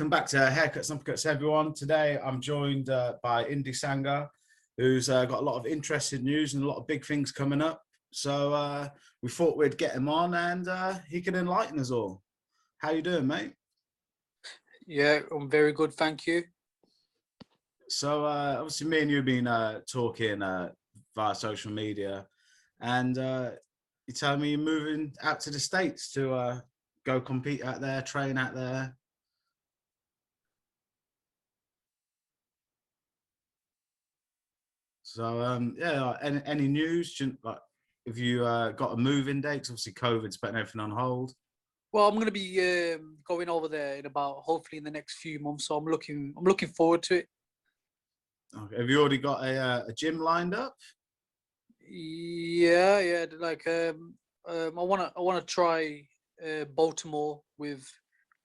Welcome back to Haircuts and Uppercuts, everyone. Today I'm joined by Indi Sangha, who's got a lot of interesting news and a lot of big things coming up. So we thought we'd get him on and he can enlighten us all. How you doing, mate? Yeah, I'm very good, thank you. So obviously me and you have been talking via social media, and you tell me you're moving out to the States to go compete out there, train out there. So yeah, any news? Like, have you got a move-in date? 'Cause obviously COVID's putting everything on hold. Well, I'm going to be going over there in hopefully in the next few months. So I'm looking forward to it. Okay. Have you already got a gym lined up? Yeah. Like I wanna try Baltimore with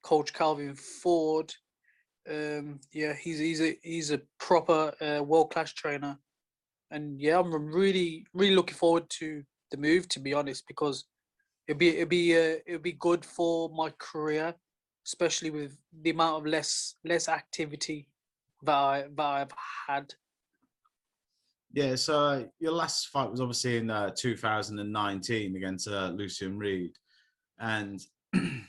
Coach Calvin Ford. Yeah, he's a proper world-class trainer, and yeah, I'm really looking forward to the move, to be honest, because it'd be good for my career, especially with the amount of less activity that I've had. Yeah, so your last fight was obviously in 2019 against Lucian Reed, and it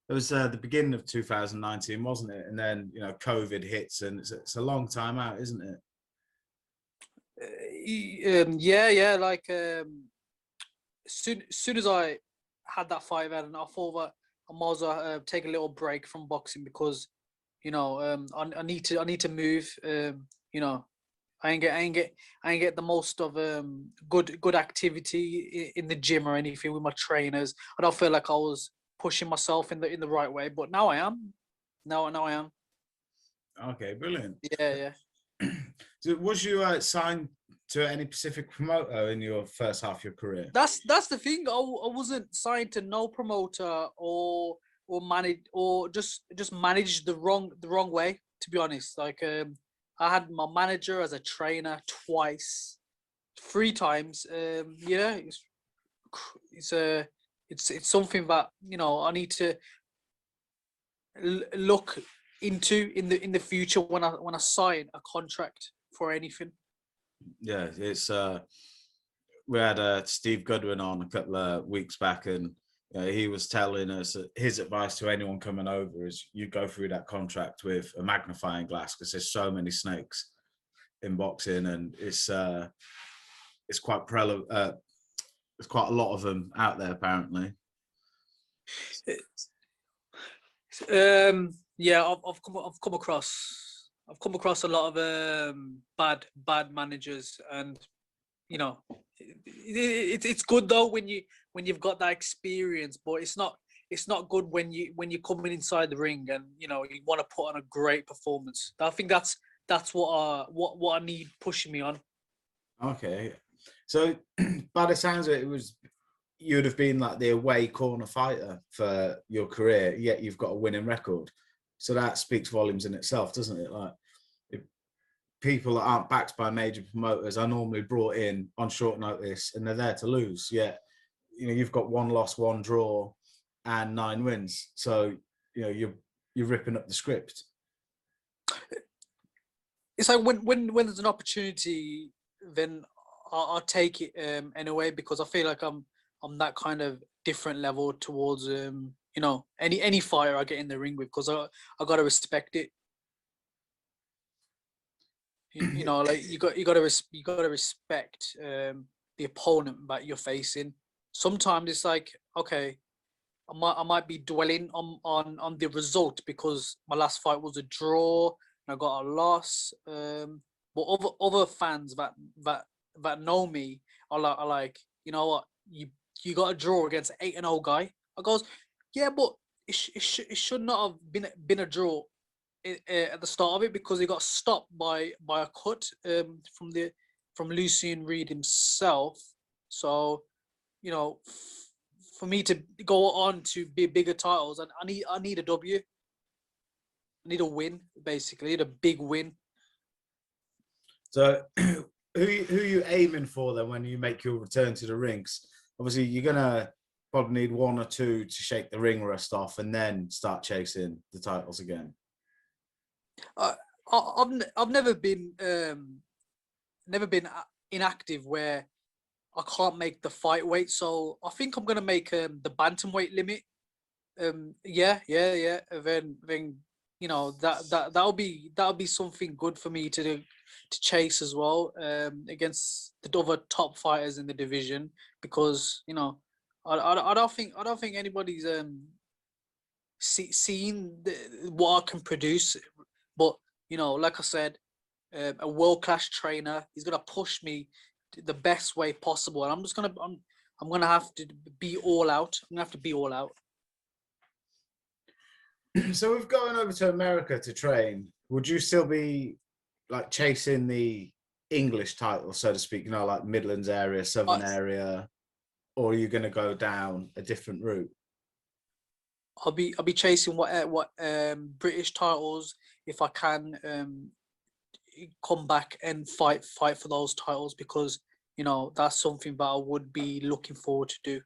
was the beginning of 2019, wasn't it? And then COVID hits, and it's a long time out, isn't it? Yeah. Like soon as I had that fight, and I thought that I might as well take a little break from boxing because I need to move. I ain't get the most of good activity in the gym or anything with my trainers. I don't feel like I was pushing myself in the right way, but now I am. Now I am. Okay, brilliant. Yeah. So was you signed to any specific promoter in your first half of your career? That's the thing. I wasn't signed to no promoter or manage or just managed the wrong way. To be honest, like I had my manager as a trainer twice, 3 times. Yeah, it's something that I need to look into in the future when I sign a contract for anything. Yeah, it's we had Steve Goodwin on a couple of weeks back, and he was telling us that his advice to anyone coming over is you go through that contract with a magnifying glass because there's so many snakes in boxing, and it's quite there's quite a lot of them out there apparently. Yeah, I've come across a lot of bad managers, and it's good though when you've got that experience, but it's not good when you're coming inside the ring and you want to put on a great performance. I think that's what I need pushing me on. Okay, so by the sounds of it, you'd have been like the away corner fighter for your career, yet you've got a winning record. So that speaks volumes in itself, doesn't it? Like, people that aren't backed by major promoters are normally brought in on short notice and they're there to lose. Yet, you've got 1 loss, 1 draw, and 9 wins. So, you're ripping up the script. It's like when there's an opportunity, then I'll take it anyway, because I feel like I'm that kind of different level towards any fighter I get in the ring with, because I gotta respect it. Like you gotta respect the opponent that you're facing. Sometimes it's like, okay, I might be dwelling on the result because my last fight was a draw and I got a loss. But other fans that know me are like, you know what, you got a draw against an 8-0 guy. I goes, yeah, but it should not have been a draw at the start of it, because he got stopped by a cut from Lucian Reed himself. So, for me to go on to be bigger titles, and I need a W. I need a win, basically. I need a big win. So who are you aiming for then when you make your return to the rings? Obviously, you're gonna probably need 1 or 2 to shake the ring rust off and then start chasing the titles again. I've never been inactive where I can't make the fight weight. So I think I'm gonna make the bantamweight limit. Yeah. And then that'll be something good for me to do, to chase as well, against the other top fighters in the division, because I don't think anybody's seen what I can produce. But like I said, a world class trainer, he's gonna push me the best way possible, and I'm gonna have to be all out. I'm gonna have to be all out. So with going over to America to train, would you still be like chasing the English title, so to speak, like Midlands area, Southern area, or are you going to go down a different route? I'll be chasing what British titles if I can, come back and fight for those titles, because that's something that I would be looking forward to do.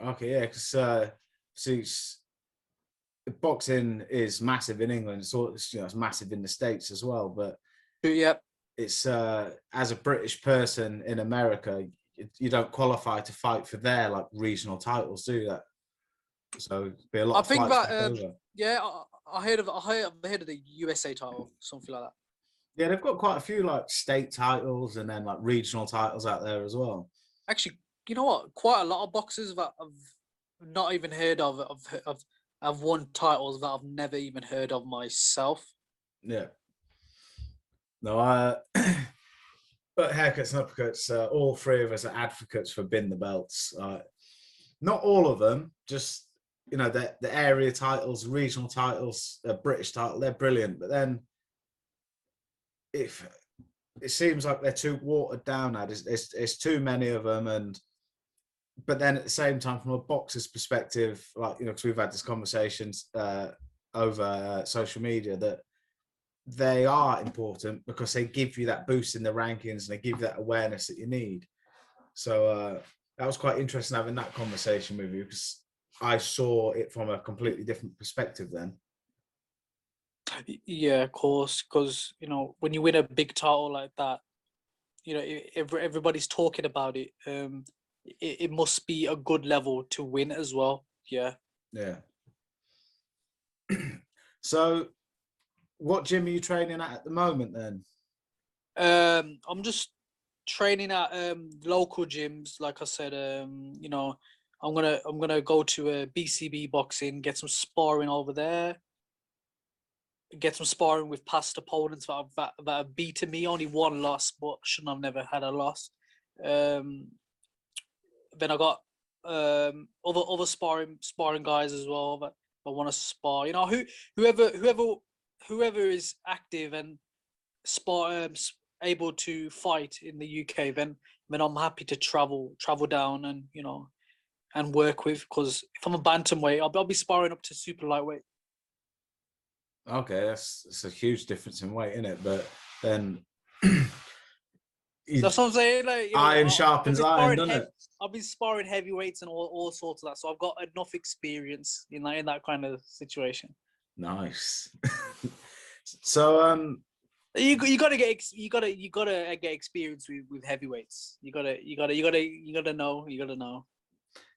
Okay, yeah, because see, boxing is massive in England. It's massive in the States as well. But yeah, it's as a British person in America, you don't qualify to fight for their like regional titles, do that? So it'd be a lot. I think that yeah, I heard of the USA title, something like that. Yeah, they've got quite a few like state titles and then like regional titles out there as well. Actually, you know what? Quite a lot of boxers that I've not even heard of have won titles that I've never even heard of myself. Yeah. No, but haircuts and uppercuts, all three of us are advocates for bin the belts. Not all of them, just the area titles, regional titles, British title, they're brilliant. But then if it seems like they're too watered down now, there's too many of them, but then at the same time, from a boxer's perspective, like because we've had this conversations over social media, that they are important because they give you that boost in the rankings and they give you that awareness that you need. So that was quite interesting having that conversation with you, because I saw it from a completely different perspective then. Yeah, of course, because when you win a big title like that, everybody's talking about it. It must be a good level to win as well. Yeah. So what gym are you training at the moment then? I'm just training at local gyms. Like I said, I'm gonna go to a BCB boxing, get some sparring over there, get some sparring with past opponents that have beaten me. Only one loss, but shouldn't have never had a loss. Then I got other sparring guys as well that want to spar. Whoever is active and able to fight in the UK, then I'm happy to travel down and and work with. Because if I'm a bantamweight, I'll be sparring up to super lightweight. Okay, that's a huge difference in weight, isn't it? But then that's what I'm saying. Like, iron sharpens iron, doesn't it? I've been sparring heavyweights and all sorts of that, so I've got enough experience in that kind of situation. Nice. So you gotta get experience with heavyweights. You gotta know.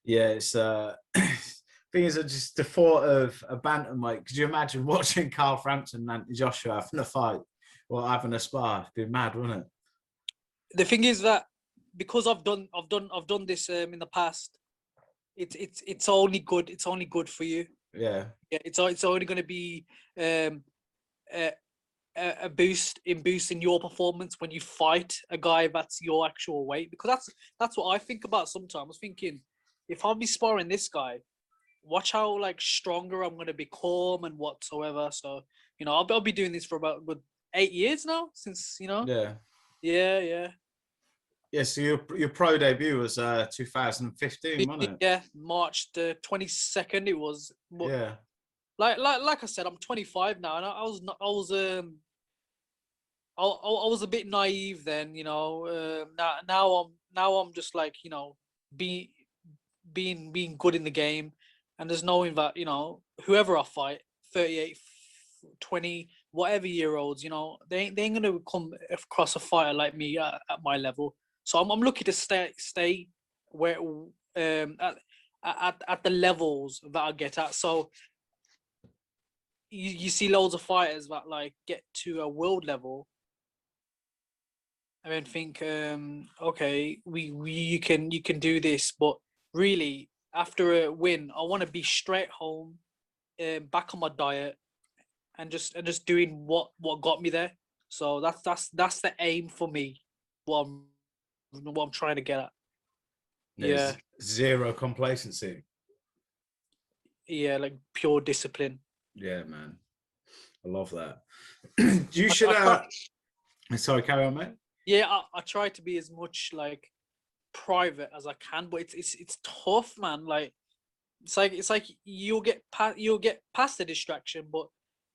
Yeah, it's thing is, just the thought of a bantamweight. Could you imagine watching Carl Frampton and Joshua having a fight or having a spar? It'd be mad, wouldn't it? The thing is that because I've done this in the past, it's only good. It's only good for you. Yeah. It's only going to be a boost in your performance when you fight a guy that's your actual weight. Because that's what I think about sometimes. I was thinking, if I'll be sparring this guy, watch how like stronger I'm going to become and whatsoever. So I'll be doing this for about 8 years now since Yeah. Yeah, so your pro debut was 2015, wasn't it? Yeah, March the 22nd. It was. Yeah. Like I said, I'm 25 now, and I was a bit naive then. Now I'm just like being good in the game, and there's knowing that whoever I fight, 38, 20, whatever year olds, you know, they ain't gonna come across a fighter like me at my level. So I'm looking to stay where at the levels that I get at. So you see loads of fighters that like get to a world level and then think, okay, you can do this, but really after a win, I want to be straight home, back on my diet, and just doing what got me there. So that's the aim for me. What I'm trying to get at. There's Yeah, zero complacency. yeah, like pure discipline. Yeah, man. I love that. You I, should I try, sorry, carry on, mate. yeah, I try to be as much like private as I can, but it's tough, man. Like it's like you'll get past the distraction, but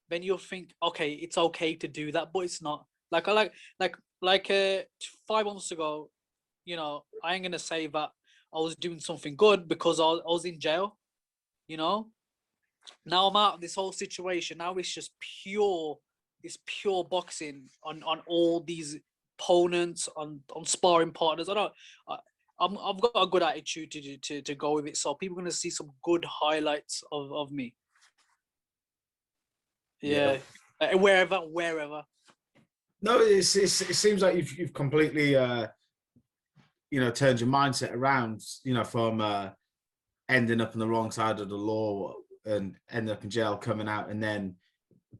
then you'll think, okay, it's okay to do that, but it's not. Like I like 5 months ago, you know, I ain't gonna say that I was doing something good because I was in jail, you know. Now I'm out of this whole situation. Now it's pure boxing on all these opponents, on sparring partners. I've got a good attitude to go with it, so people are gonna see some good highlights of me. Yeah. Yeah, wherever. No, it seems like you've completely turned your mindset around, from ending up on the wrong side of the law and ending up in jail, coming out, and then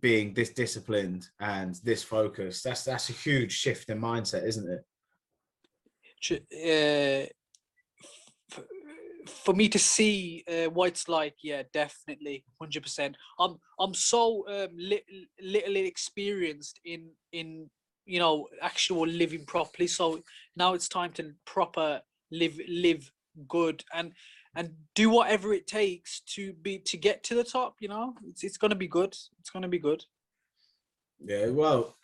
being this disciplined and this focused. That's a huge shift in mindset, isn't it? For me to see what it's like, yeah, definitely, 100%. I'm so little experienced in actual living properly. So now it's time to proper live good and do whatever it takes to get to the top. You know, it's gonna be good. It's gonna be good. Yeah, well,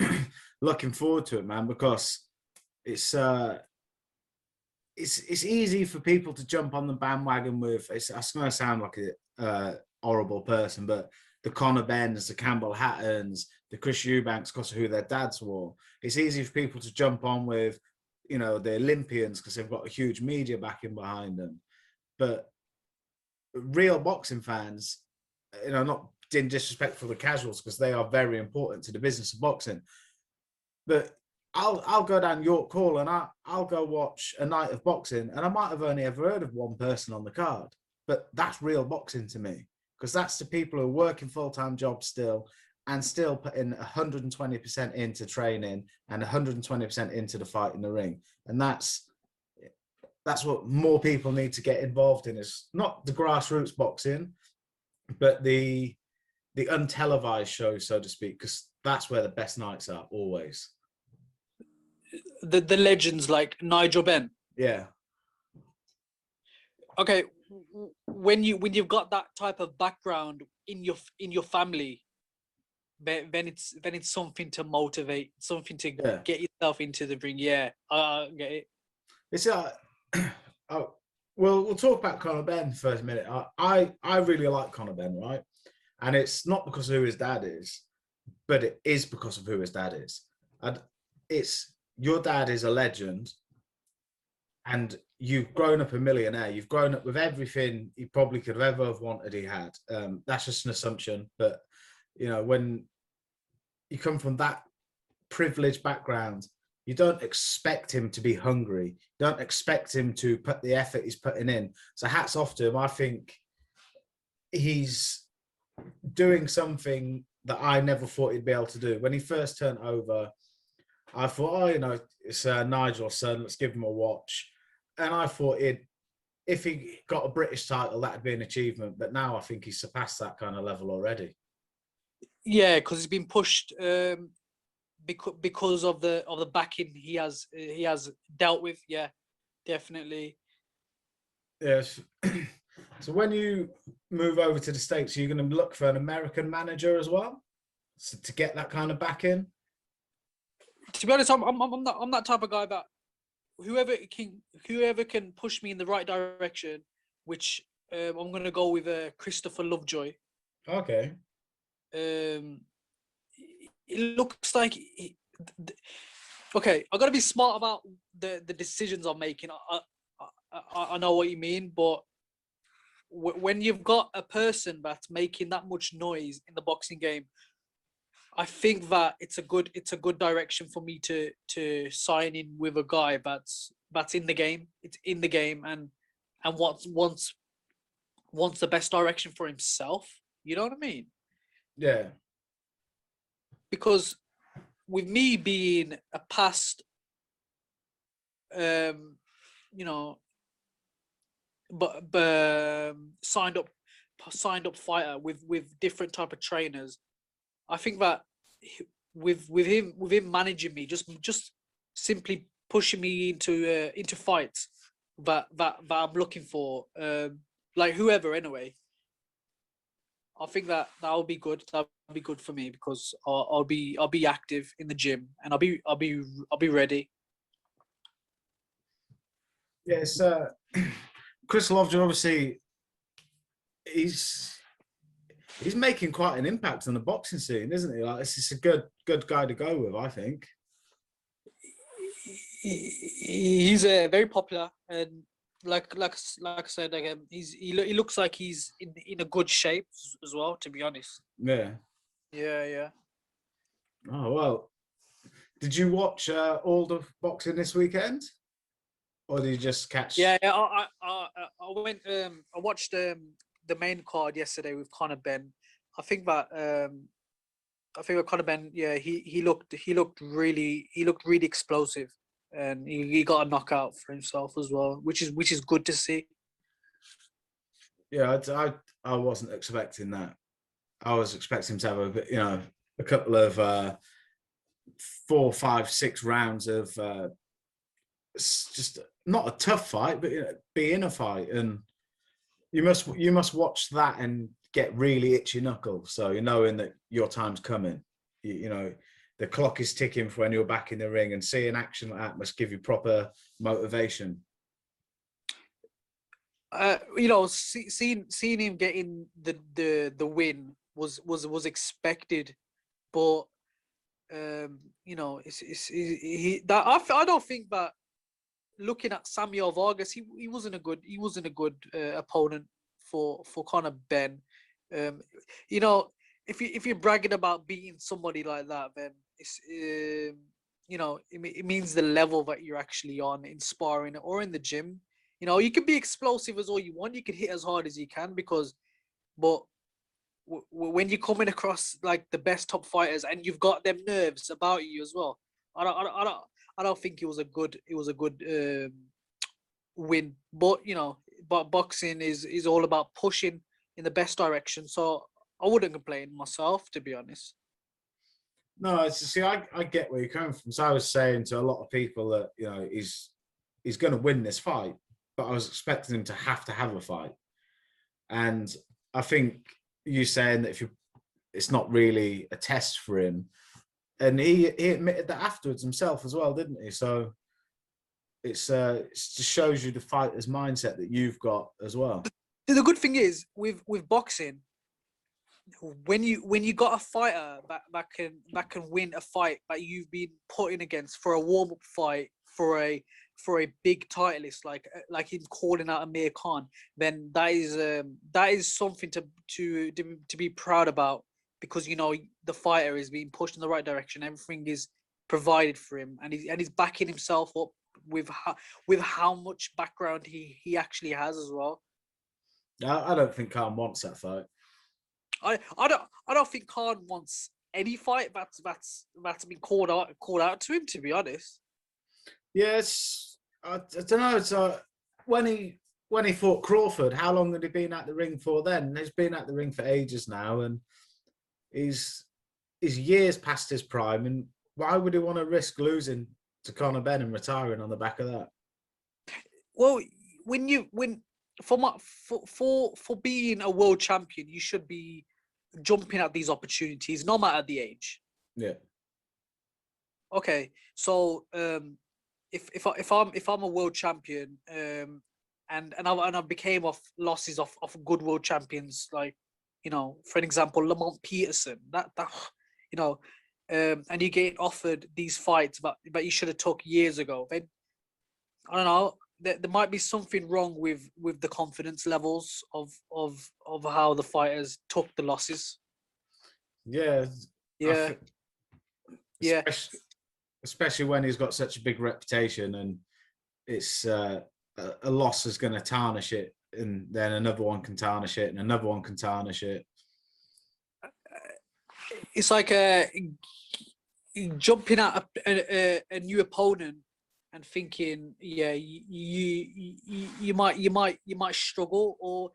looking forward to it, man, because it's it's easy for people to jump on the bandwagon with. It's going to sound like a horrible person, but the Conor Benns, the Campbell Hattons, the Chris Eubanks, because of who their dads were. It's easy for people to jump on with, the Olympians because they've got a huge media backing behind them. But real boxing fans, not in disrespect for the casuals, because they are very important to the business of boxing. But I'll go down York Hall and I'll go watch a night of boxing, and I might have only ever heard of one person on the card, but that's real boxing to me, because that's the people who are working full-time jobs still and still putting 120% into training and 120% into the fight in the ring. And that's what more people need to get involved in, is not the grassroots boxing, but the untelevised shows, so to speak, because that's where the best nights are always. The legends like Nigel Benn. Yeah. Okay, when you've got that type of background in your family, then it's something to motivate, something to get yourself into the ring. Yeah, I get it. It's well, we'll talk about Conor Benn for a minute. I really like Conor Benn, right? And it's not because of who his dad is, but it is because of who his dad is. And it's, your dad is a legend, and you've grown up a millionaire. You've grown up with everything he probably could have ever have wanted he had. That's just an assumption. But, when you come from that privileged background, you don't expect him to be hungry. You don't expect him to put the effort he's putting in. So hats off to him. I think he's doing something that I never thought he'd be able to do. When he first turned over, I thought, it's Nigel's son, let's give him a watch. And I thought if he got a British title, that'd be an achievement. But now I think he's surpassed that kind of level already. Yeah, because he's been pushed because of the backing he has dealt with. Yeah, definitely. Yes. So when you move over to the States, are you going to look for an American manager as well, so to get that kind of backing? To be honest, I'm that type of guy that whoever can push me in the right direction, which I'm gonna go with Christopher Lovejoy. Okay. it looks like okay, I got to be smart about the decisions I'm making. I know what you mean, but when you've got a person that's making that much noise in the boxing game, I think that it's a good direction for me to sign in with a guy that's in the game. It's in the game and wants the best direction for himself. You know what I mean? Yeah. Because with me being a past, you know, but signed up fighter with different type of trainers, I think that with him managing me, just simply pushing me into fights that I'm looking for, like whoever anyway. I think that will be good. That'll be good for me because I'll be active in the gym and I'll be ready. Yes, Chris Lovejoy, obviously, he's making quite an impact on the boxing scene, isn't he? Like, this is a good guy to go with, I think. He's very popular and like I said, like he looks like he's in a good shape as well. To be honest. Yeah. Yeah. Oh well. Did you watch all the boxing this weekend, or did you just catch? Yeah. I went. I watched the main card yesterday with Conor Benn. I think that Conor Benn. Yeah, he looked really explosive, and he got a knockout for himself as well, which is good to see. Yeah, I wasn't expecting that. I was expecting to have a bit, a couple of 4, 5, 6 rounds of just not a tough fight, but be in a fight, and you must watch that and get really itchy knuckles, so you're knowing that your time's coming. You know the clock is ticking for when you're back in the ring, and seeing action like that must give you proper motivation. Seeing him getting the win was expected, but I don't think that looking at Samuel Vargas, he wasn't a good opponent for Conor Benn. If you're bragging about beating somebody like that, then it's it means the level that you're actually on in sparring or in the gym. You can be explosive as all you want. You can hit as hard as you can but when you're coming across like the best top fighters and you've got them nerves about you as well, I don't think it was a good win. But boxing is all about pushing in the best direction. So I wouldn't complain myself, to be honest. No, I get where you're coming from. So I was saying to a lot of people that he's going to win this fight, but I was expecting him to have a fight. And I think you saying that it's not really a test for him, and he admitted that afterwards himself as well, didn't he? So it just shows you the fighter's mindset that you've got as well. The good thing is with boxing, when you got a fighter that can win a fight that you've been putting against for a warm-up fight for a big titleist like him calling out Amir Khan, then that is something to be proud about, because the fighter is being pushed in the right direction. Everything is provided for him, and he's backing himself up with how much background he actually has as well. I don't think Khan wants that fight. I don't think Khan wants any fight that's been called out to him, to be honest. Yes, I don't know. It's when he fought Crawford, how long had he been at the ring for then? He's been at the ring for ages now, and he's years past his prime. And why would he want to risk losing to Conor Benn and retiring on the back of that? Well, for being a world champion, you should be jumping at these opportunities, no matter the age. Yeah. Okay, so if I'm a world champion, and I became off losses of good world champions, like for an example, Lamont Peterson, that and you get offered these fights, but you should have took years ago, then I don't know. There might be something wrong with the confidence levels of how the fighters took the losses. Yeah, Yeah, yeah, especially when he's got such a big reputation, and it's a loss is going to tarnish it, and then another one can tarnish it, and another one can tarnish it. It's like jumping at a new opponent and thinking, yeah, you might struggle, or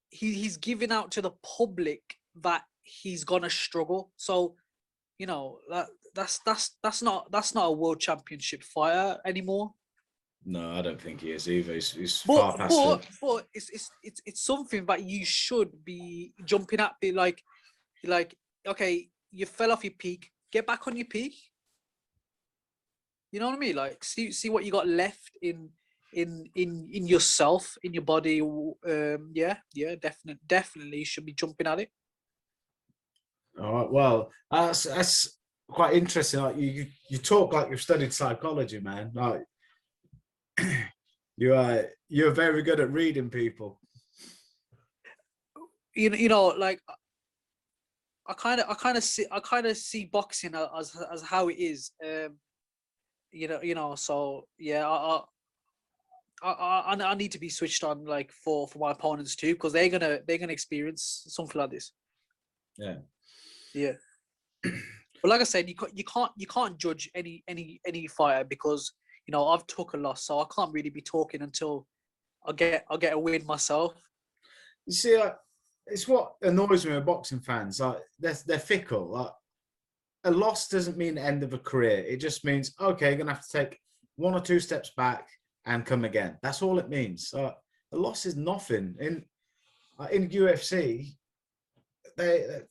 he's giving out to the public that he's gonna struggle. So that's not a world championship fighter anymore. No, I don't think he is either. He's far past it. But it's something that you should be jumping at. Be like, okay, you fell off your peak. Get back on your peak. You know what I mean? Like, see what you got left in yourself, in your body. Yeah, definitely you should be jumping at it. All right. Well, that's quite interesting. Like you talk like you've studied psychology, man. Like you're very good at reading people. Like I kind of see boxing as how it is. So yeah, I need to be switched on, like, for my opponents too, because they're gonna experience something like this. Yeah. But like I said, you can't judge any fighter, because I've took a loss, so I can't really be talking until I get a win myself. You see, it's what annoys me with boxing fans. Like they're fickle. Like a loss doesn't mean the end of a career. It just means, okay, you're gonna have to take 1 or 2 steps back and come again. That's all it means. A loss is nothing. In UFC,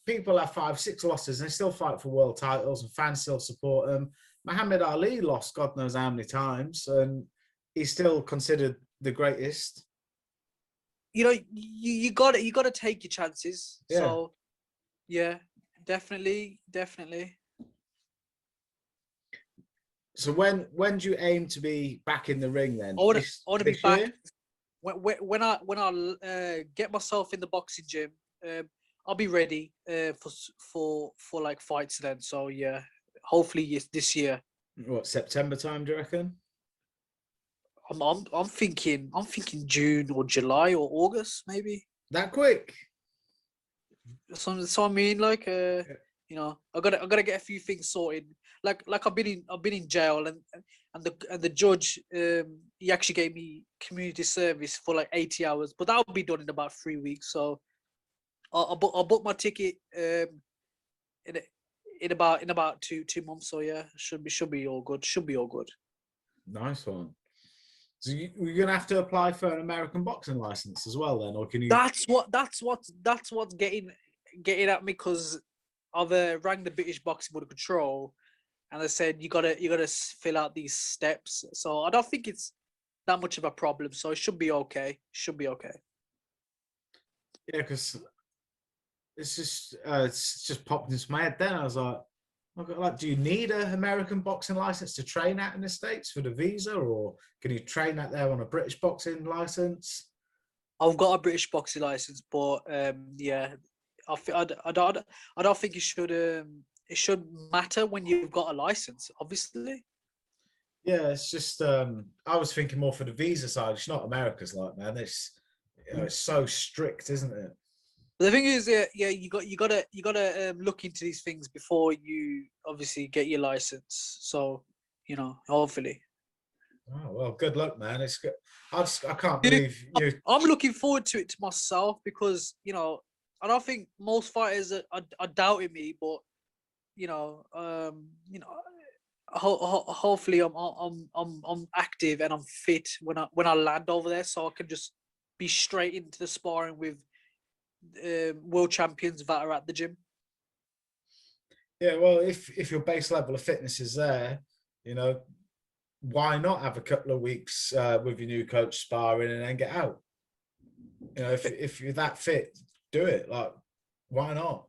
people have 5, 6 losses and they still fight for world titles, and fans still support them. Muhammad Ali lost God knows how many times, and he's still considered the greatest. You got to take your chances. Yeah. So yeah, definitely. So when do you aim to be back in the ring then? I want to be back year? when I get myself in the boxing gym. I'll be ready for like fights then. So yeah, hopefully it's this year. What, September time, do you reckon? I'm thinking June or July or August, maybe. That quick? So I mean, like, I gotta get a few things sorted. Like I've been in jail, and the judge, he actually gave me community service for like 80 hours, but that'll be done in about 3 weeks. So I'll book my ticket in about two months. So yeah, should be all good. Nice one. So you're gonna have to apply for an American boxing license as well, then, or can you? That's what's getting at me, because I've rang the British Boxing Board of Control, and they said you gotta fill out these steps. So I don't think it's that much of a problem. So it should be okay. Yeah, because it's just popped into my head. Then I was like, do you need an American boxing license to train out in the States for the visa, or can you train out there on a British boxing license? I've got a British boxing license, but yeah, I don't think it should matter when you've got a license, obviously. Yeah, it's just I was thinking more for the visa side. It's not America's like, man. It's so strict, isn't it? But the thing is, yeah, you gotta look into these things before you obviously get your license. So hopefully. Oh well, good luck, man. It's good. I can't believe you. I'm looking forward to it myself, because I don't think most fighters are doubting me, but hopefully I'm active and I'm fit when I land over there, so I can just be straight into the sparring with world champions that are at the gym. Yeah, well, if your base level of fitness is there, why not have a couple of weeks with your new coach sparring and then get out? If you're that fit, do it. Like, why not?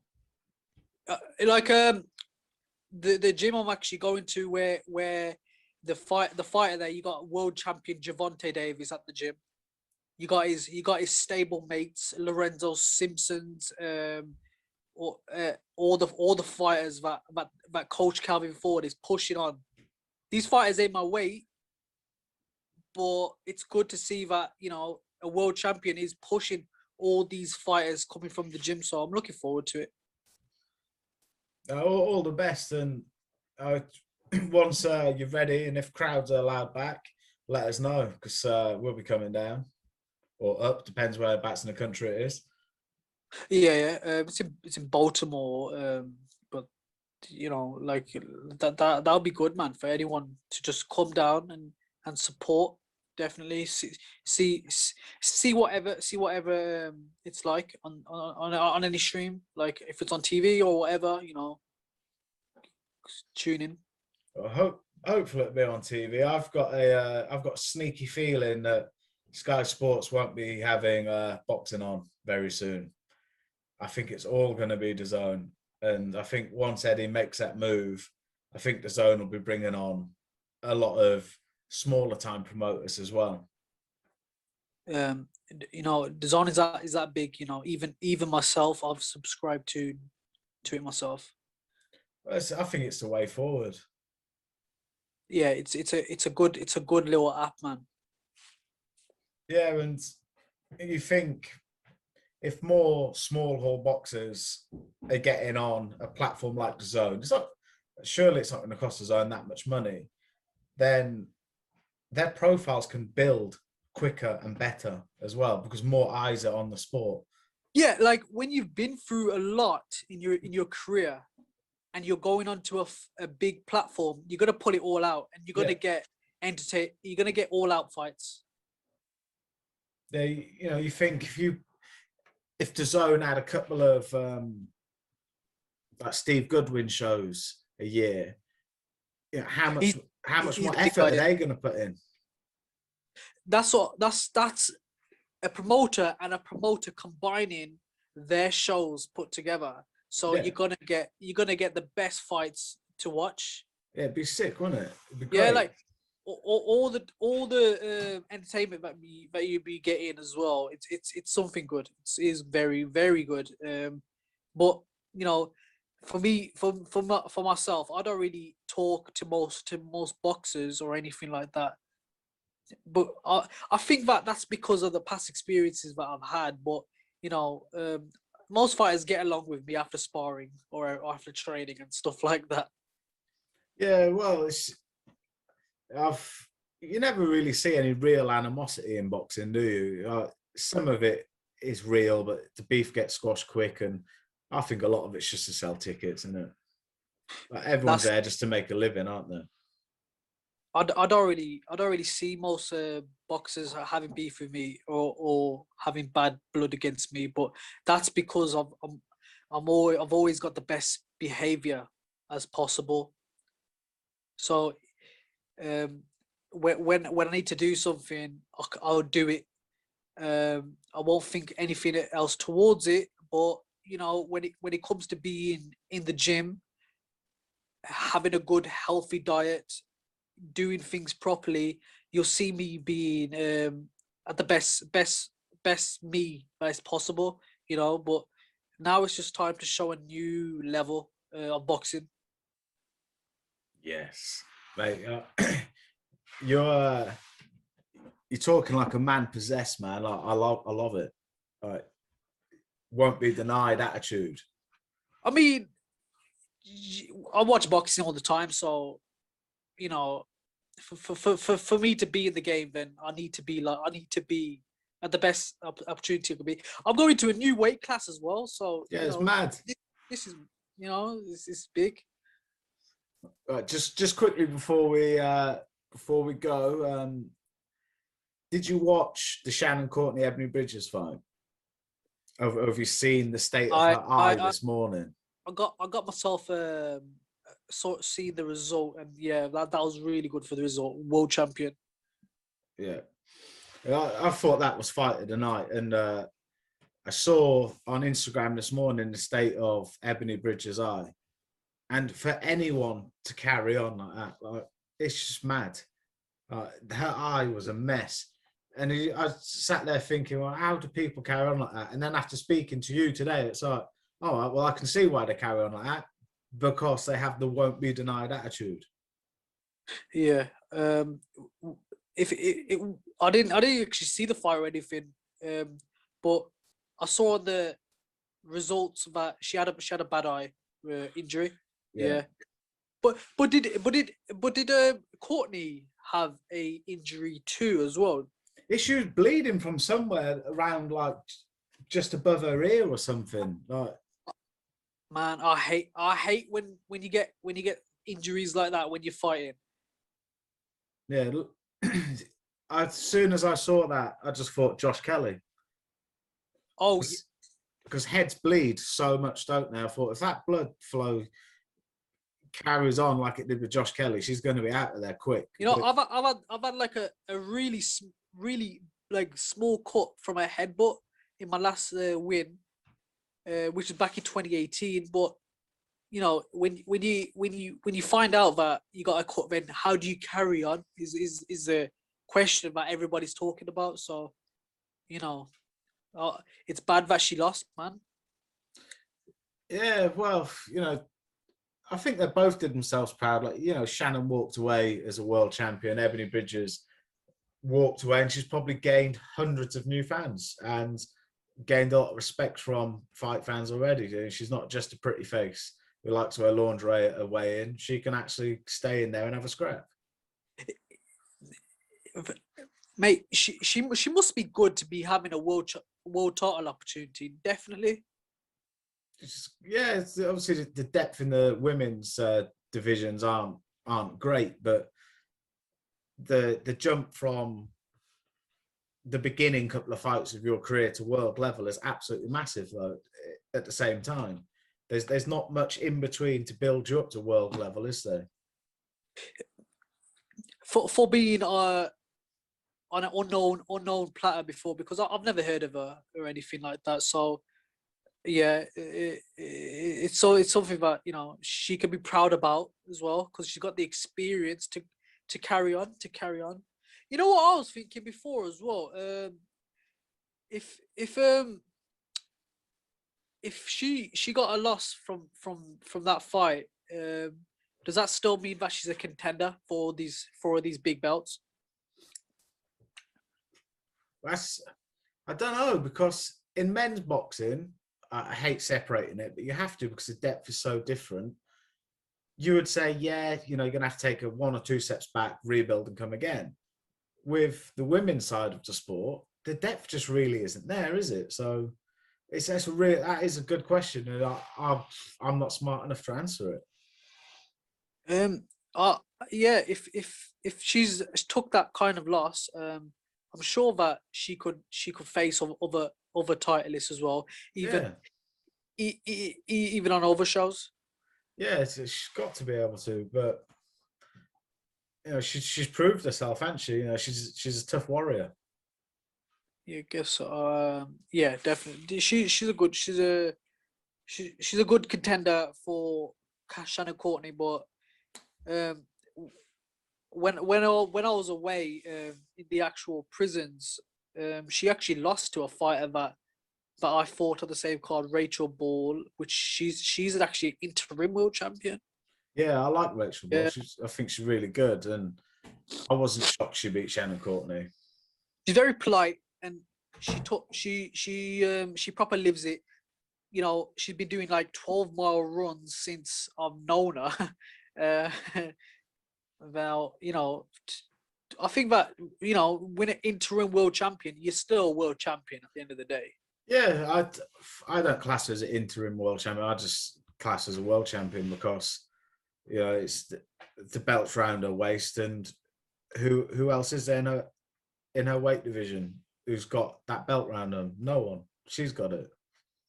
the gym I'm actually going to, where the fighter there, you got world champion Javante Davis at the gym. You got his stable mates, Lorenzo Simpsons, all the fighters that Coach Calvin Ford is pushing on. These fighters ain't my weight, but it's good to see that, you know, a world champion is pushing all these fighters coming from the gym. So I'm looking forward to it. All the best, and once you're ready, and if crowds are allowed back, let us know, because we'll be coming down or up, depends whereabouts in the country it is. Yeah. It's in Baltimore, but you know, like that'll be good, man, for anyone to just come down and support. Definitely see whatever it's like on any stream, like if it's on TV or whatever, you know, tune in. Hopefully it'll be on TV. I've got a sneaky feeling that Sky Sports won't be having boxing on very soon. I think it's all going to be DAZN, and I think once Eddie makes that move, I think DAZN will be bringing on a lot of smaller time promoters as well. You know, the zone is that big. You know, even myself, I've subscribed to it myself. I think it's the way forward. Yeah, it's a good little app, man. Yeah, and you think if more small hall boxers are getting on a platform like DAZN, surely it's not going to cost DAZN that much money, then their profiles can build quicker and better as well, because more eyes are on the sport. Yeah, like when you've been through a lot in your career and you're going onto a big platform, you're gonna put it all out, and you're gonna get you're gonna get all out fights. You know, you think if DAZN had a couple of like Steve Goodwin shows a year, you know, how much more effort are they going to put in? That's a promoter and a promoter combining their shows put together. So you're gonna get the best fights to watch. Yeah, it'd be sick, wouldn't it? It'd be great. Yeah, great. like all the entertainment that you be getting as well. It's something good. It is very, very good. But you know, for me, for myself, I don't really talk to most boxers or anything like that. But I think that's because of the past experiences that I've had. But you know, most fighters get along with me after sparring or after training and stuff like that. Yeah, well, you never really see any real animosity in boxing, do you? Some of it is real, but the beef gets squashed quick, and I think a lot of it's just to sell tickets, isn't it? Like everyone's there just to make a living, aren't they? I don't really see most boxers having beef with me or having bad blood against me, but that's because I've always got the best behavior as possible. So when I need to do something, I'll do it. I won't think anything else towards it. But you know, when it comes to being in the gym, having a good healthy diet, doing things properly, you'll see me being at the best me as possible. You know, but now it's just time to show a new level of boxing. Yes, mate. You're talking like a man possessed, man. I love it. Won't be denied attitude. I mean, I watch boxing all the time, so you know, for me to be in the game, then I need to be at the best opportunity it could be. I'm going to a new weight class as well, so yeah, it's mad. This is, you know, this is big. Just quickly before we go, did you watch the Shannon Courtney Ebony Bridges fight? Have you seen the state of her eye this morning? I got myself sort of see the result, and yeah, that was really good for the result. World champion. Yeah, I thought that was fight of the night, and I saw on Instagram this morning the state of Ebony Bridges' eye, And for anyone to carry on like that, like, it's just mad. Her eye was a mess. And I sat there thinking, well, how do people carry on like that? And then after speaking to you today, it's like, all right, well, I can see why they carry on like that, because they have the won't be denied attitude. Yeah. If I didn't actually see the fight or anything, but I saw the results that she had a bad eye injury. Yeah. But did Courtney have a injury too as well? She was bleeding from somewhere around, like, just above her ear or something. Like, Man, I hate when you get injuries like that when you're fighting. yeah. As soon as I saw that, I just thought Josh Kelly. Oh, Because heads bleed so much, don't they? I thought if that blood flow carries on like it did with Josh Kelly, she's going to be out of there quick. you know, I've had like a really like small cut from a headbutt in my last win, which is back in 2018. But you know, when you find out that you got a cut, then how do you carry on? Is a question that everybody's talking about. So, you know, it's bad that she lost, man. Yeah, well, I think they both did themselves proud. Like, Shannon walked away as a world champion. Ebony Bridges walked away, and she's probably gained hundreds of new fans and gained a lot of respect from fight fans already. She's not just a pretty face who likes to wear lingerie at her weigh-in. She can actually stay in there and have a scrap. Mate, she must be good to be having a world title opportunity. Definitely. Yeah, it's obviously the depth in the women's divisions aren't great, but the jump from the beginning couple of fights of your career to world level is absolutely massive. Though, at the same time, there's not much in between to build you up to world level, is there? For being on an unknown platter before, because I've never heard of her or anything like that. So yeah, it's something that she can be proud about as well, because she's got the experience to carry on. You know what I was thinking before as well? If she got a loss from that fight, does that still mean that she's a contender for these big belts? I don't know, because in men's boxing, I hate separating it, but you have to, because the depth is so different. You would say, yeah, you're going to have to take a 1 or 2 steps back, rebuild, and come again. With the women's side of the sport, the depth just really isn't there, is it? So that is a good question, and I'm not smart enough to answer it. Yeah, if she's took that kind of loss, I'm sure that she could face other titleists as well, even even on other shows. Yeah, she's got to be able to, but she's proved herself, hasn't she? She's a tough warrior. Yeah, I guess. Yeah, definitely. She's a good contender for Shannon Courtney, but when I was away in the actual prisons, she actually lost to a fighter that I fought on the same card, Rachel Ball, which she's actually interim world champion. Yeah, I like Rachel Ball. I think she's really good, and I wasn't shocked she beat Shannon Courtney. She's very polite, and she proper lives it. She's been doing like 12-mile runs since I've known her. Now, I think that when an interim world champion, you're still a world champion at the end of the day. Yeah, I don't class her as an interim world champion. I just class her as a world champion, because it's the belt's round her waist, and who else is there in her weight division who's got that belt round them? No one. She's got it.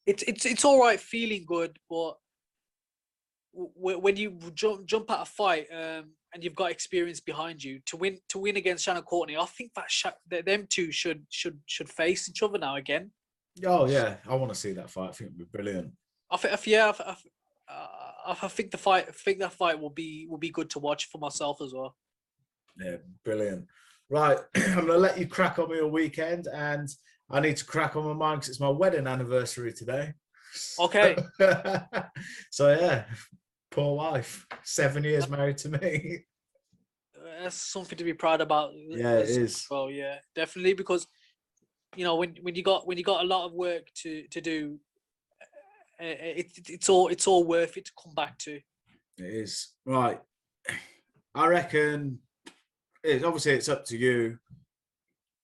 It's all right feeling good, but when you jump at a fight and you've got experience behind you to win against Shannon Courtney, I think that them two should face each other now again. Oh yeah, I want to see that fight. I think it'd be brilliant. I think that fight will be good to watch for myself as well. Yeah, brilliant. Right, I'm going to let you crack on with your weekend, and I need to crack on with mine because it's my wedding anniversary today. Okay. So yeah, poor wife, 7 years married to me. That's something to be proud about. Yeah, it is. Well, yeah, definitely, because when you got a lot of work to do, it's all worth it to come back to. It is. Right. I reckon it's up to you.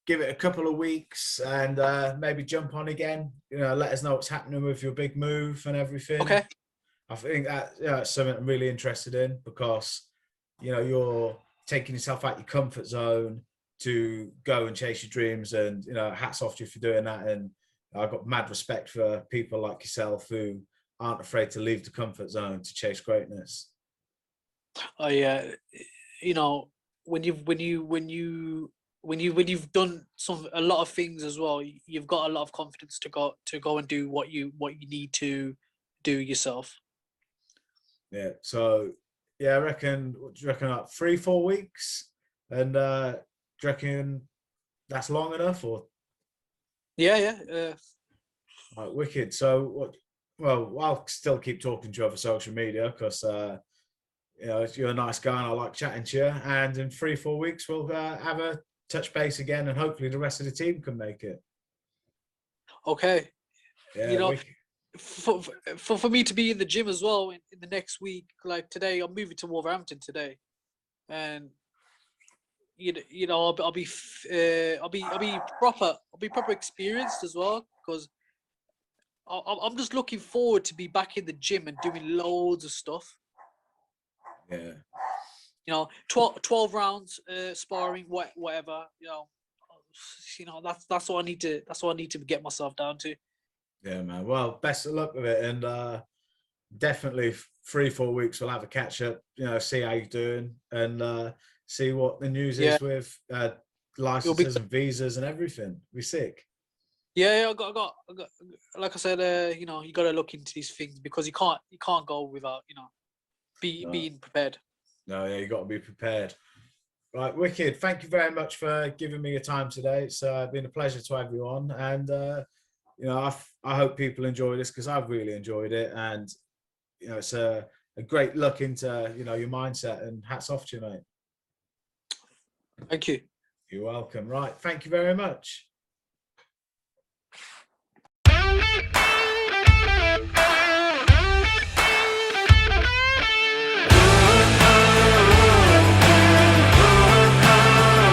Give it a couple of weeks and maybe jump on again. Let us know what's happening with your big move and everything. Okay. I think that's something I'm really interested in because you're taking yourself out your comfort zone to go and chase your dreams, and hats off to you for doing that. And I've got mad respect for people like yourself who aren't afraid to leave the comfort zone to chase greatness. Oh yeah, when you've done a lot of things as well, you've got a lot of confidence to go and do what you need to do yourself. Yeah. So yeah, I reckon. What do you reckon? Like 3-4 weeks, and do you reckon that's long enough? Or Yeah. right, wicked. So what? Well, I'll still keep talking to you over social media because you're a nice guy and I like chatting to you. And in 3-4 weeks, we'll have a touch base again, and hopefully the rest of the team can make it. Okay. Yeah. For me to be in the gym as well in the next week, like today, I'm moving to Wolverhampton today, and I'll be proper experienced as well, because I'm just looking forward to be back in the gym and doing loads of stuff. Yeah. 12 rounds sparring, whatever. That's what I need to. That's what I need to get myself down to. Yeah, man. Well, best of luck with it, and definitely 3-4 weeks we'll have a catch up. See how you're doing, and see what the news is with licenses and visas and everything. We're sick. Yeah, I got. Like I said, you got to look into these things because you can't go without being prepared. No, yeah, you got to be prepared. Right, wicked. Thank you very much for giving me your time today. It's been a pleasure to have you on, and I hope people enjoy this because I've really enjoyed it, and it's a great look into your mindset, and hats off to you, mate. Thank you. You're welcome. Right, thank you very much.